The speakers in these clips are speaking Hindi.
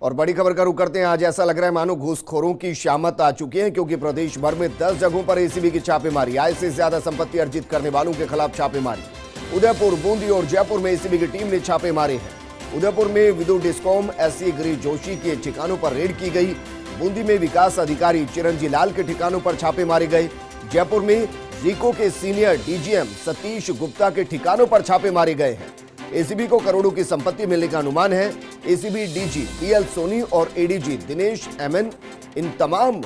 और बड़ी खबर का रुख करते हैं। आज ऐसा लग रहा है मानो घूसखोरों की शामत आ चुकी है, क्योंकि प्रदेश भर में 10 जगहों पर एसीबी की छापेमारी। आय से ज्यादा संपत्ति अर्जित करने वालों के खिलाफ छापेमारी। उदयपुर, बूंदी और जयपुर में एसीबी की टीम ने छापे मारे हैं। उदयपुर में विद्युत डिस्कॉम एससी गिरीश जोशी के ठिकानों पर रेड की गई। बूंदी में विकास अधिकारी चिरंजी लाल के ठिकानों पर छापे मारे गए। जयपुर में रीको के सीनियर डीजीएम सतीश गुप्ता के ठिकानों पर छापे मारे गए हैं। एसीबी को करोड़ों की संपत्ति मिलने का अनुमान है। एसीबी डीजी बीएल सोनी और एडीजी दिनेश एमएन इन तमाम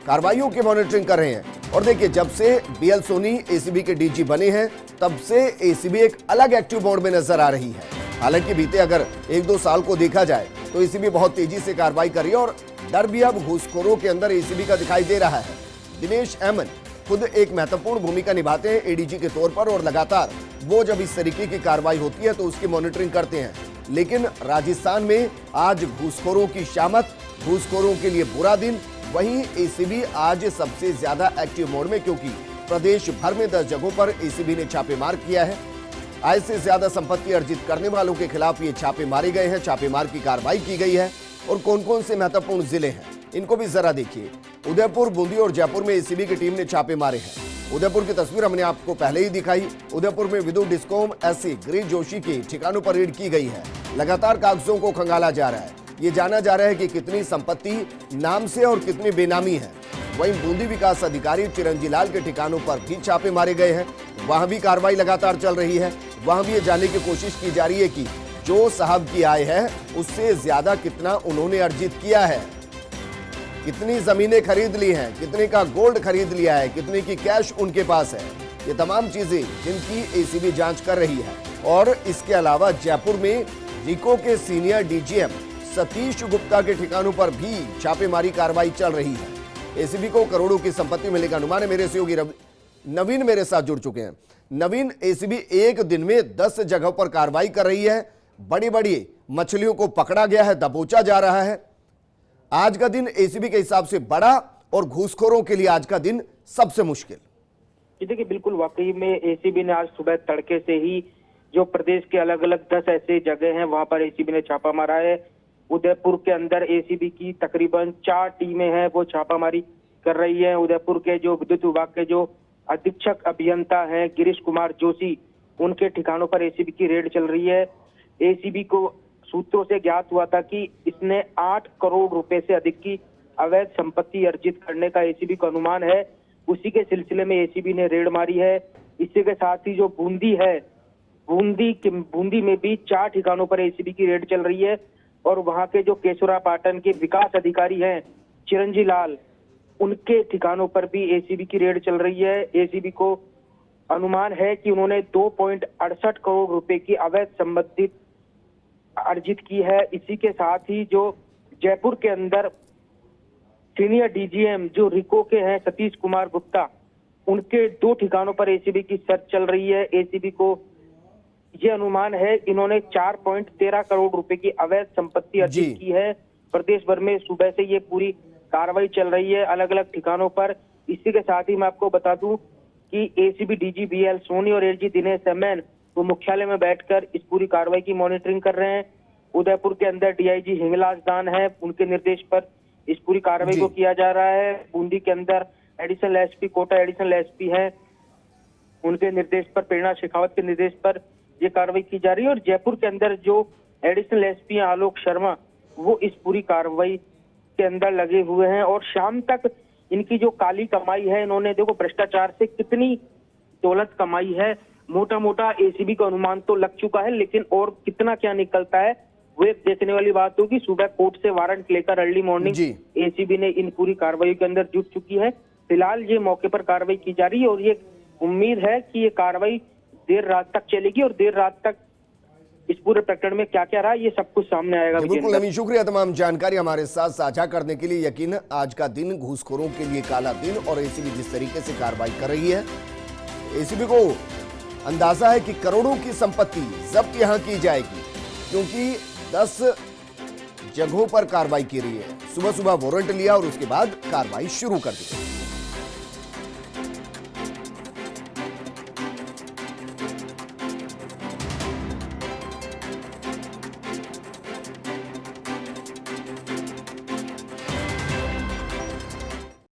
कार्रवाइयों की मॉनिटरिंग कर रहे हैं। और देखिए, जब से बीएल सोनी एसीबी के डीजी बने हैं, तब से एसीबी एक अलग एक्टिव मोड में नजर आ रही है। हालांकि बीते अगर 1-2 साल को देखा जाए तो एसीबी बहुत तेजी से कार्रवाई कर रही है और डर भी अब घूसखोरों के अंदर एसीबी का दिखाई दे रहा है। दिनेश एमएन खुद एक महत्वपूर्ण भूमिका निभाते हैं एडीजी के तौर पर, और लगातार वो जब इस तरीके की कार्रवाई होती है तो उसकी मॉनिटरिंग करते हैं। लेकिन राजस्थान में आज घूसखोरों की शामत, घूसखोरों के लिए बुरा दिन। वहीं एसीबी आज सबसे ज्यादा एक्टिव मोड में, क्योंकि प्रदेश भर में 10 जगहों पर एसीबी ने छापेमार किया है। आय से ज्यादा संपत्ति अर्जित करने वालों के खिलाफ ये छापे मारे गए हैं, छापेमार की कार्रवाई की गई है। और कौन कौन से महत्वपूर्ण जिले हैं इनको भी जरा देखिए। उदयपुर, बूंदी और जयपुर में एसीबी की टीम ने छापे मारे हैं। उदयपुर की तस्वीर हमने आपको पहले ही दिखाई। उदयपुर में विद्युत डिस्कॉम एससी गिरीश जोशी के ठिकानों पर रेड की गई है। लगातार कागजों को खंगाला जा रहा है। ये जाना जा रहा है कि कितनी संपत्ति नाम से और कितनी बेनामी है। वहीं बूंदी विकास अधिकारी चिरंजी लाल के ठिकानों पर भी छापे मारे गए हैं। वहां भी कार्रवाई लगातार चल रही है। वहां भी ये जानने की कोशिश की जा रही है कि जो साहब की आय है उससे ज्यादा कितना उन्होंने अर्जित किया है, कितनी जमीनें खरीद ली हैं, कितने का गोल्ड खरीद लिया है, कितने की कैश उनके पास है। ये तमाम चीजें जिनकी एसीबी जांच कर रही है। और इसके अलावा जयपुर में रीको के सीनियर डीजीएम सतीश गुप्ता के ठिकानों पर भी छापेमारी कार्रवाई चल रही है। एसीबी को करोड़ों की संपत्ति मिलने का अनुमान है। मेरे सहयोगी नवीन मेरे साथ जुड़ चुके हैं। नवीन, एसीबी एक दिन में 10 जगहों पर कार्रवाई कर रही है। बड़ी बड़ी मछलियों को पकड़ा गया है, दबोचा जा रहा है। आज का दिन एसीबी के हिसाब से बड़ा और घूसखोरों के लिए आज का दिन सबसे मुश्किल। देखिए, बिल्कुल वाकई में एसीबी ने आज सुबह तड़के से ही जो प्रदेश के अलग अलग 10 ऐसे जगह हैं वहां पर एसीबी ने छापा मारा है। उदयपुर के अंदर एसीबी की तकरीबन 4 टीमें हैं, वो छापामारी कर रही है। उदयपुर के जो विद्युत विभाग के जो अधीक्षक अभियंता हैं गिरीश कुमार जोशी, उनके ठिकानों पर एसीबी की रेड चल रही है। एसीबी को सूत्रों से ज्ञात हुआ था कि इसने 8 करोड़ रुपए से अधिक की अवैध संपत्ति अर्जित करने का एसीबी का अनुमान है। उसी के सिलसिले में एसीबी ने रेड मारी है। इसी के साथ ही जो बूंदी है, बूंदी में भी 4 ठिकानों पर एसीबी की रेड चल रही है। और वहां के जो केशोरा पाटन के विकास अधिकारी हैं चिरंजी लाल, उनके ठिकानों पर भी एसीबी की रेड चल रही है। एसीबी को अनुमान है कि उन्होंने 2.68 करोड़ रुपए की अवैध संपत्ति अर्जित की है। इसी के साथ ही जो जयपुर के अंदर सीनियर डीजीएम जो रिको के हैं सतीश कुमार गुप्ता, उनके 2 ठिकानों पर एसीबी की सर्च चल रही है। एसीबी को ये अनुमान है इन्होंने 4.13 करोड़ रुपए की अवैध संपत्ति अर्जित की है। प्रदेश भर में सुबह से ये पूरी कार्रवाई चल रही है अलग अलग ठिकानों पर। इसी के साथ ही मैं आपको बता दूं कि एसीबी डीजी बीएल सोनी और एडीजी दिनेश एमएन वो मुख्यालय में बैठकर इस पूरी कार्रवाई की मॉनिटरिंग कर रहे हैं। उदयपुर के अंदर डीआईजी हिंगलाज दान है, उनके निर्देश पर इस पूरी कार्रवाई को किया जा रहा है। बूंदी के अंदर additional SP Kota additional SP है, उनके निर्देश पर, प्रेरणा शेखावत के निर्देश पर ये कार्रवाई की जा रही है। और जयपुर के अंदर जो एडिशनल एसपी हैं आलोक शर्मा, वो इस पूरी कार्रवाई के अंदर लगे हुए हैं। और शाम तक इनकी जो काली कमाई है, इन्होंने देखो भ्रष्टाचार से कितनी दौलत कमाई है, मोटा मोटा एसीबी का अनुमान तो लग चुका है, लेकिन और कितना क्या निकलता है वो एक देखने वाली बात होगी। सुबह कोर्ट से वारंट लेकर अर्ली मॉर्निंग एसीबी ने इन पूरी कार्रवाई के अंदर जुट चुकी है। फिलहाल ये मौके पर कार्रवाई की जा रही है और ये उम्मीद है कि ये कार्रवाई देर रात तक चलेगी और देर रात तक इस पूरे प्रकरण में क्या क्या रहा ये सब कुछ सामने आएगा। बिल्कुल नवीन, शुक्रिया तमाम जानकारी हमारे साथ साझा करने के लिए। यकीन आज का दिन घूसखोरों के लिए काला दिन, और एसीबी जिस तरीके से कार्रवाई कर रही है, एसीबी को अंदाजा है कि करोड़ों की संपत्ति जब्त यहां की जाएगी, क्योंकि 10 जगहों पर कार्रवाई की रही है। सुबह सुबह वारंट लिया और उसके बाद कार्रवाई शुरू कर दी।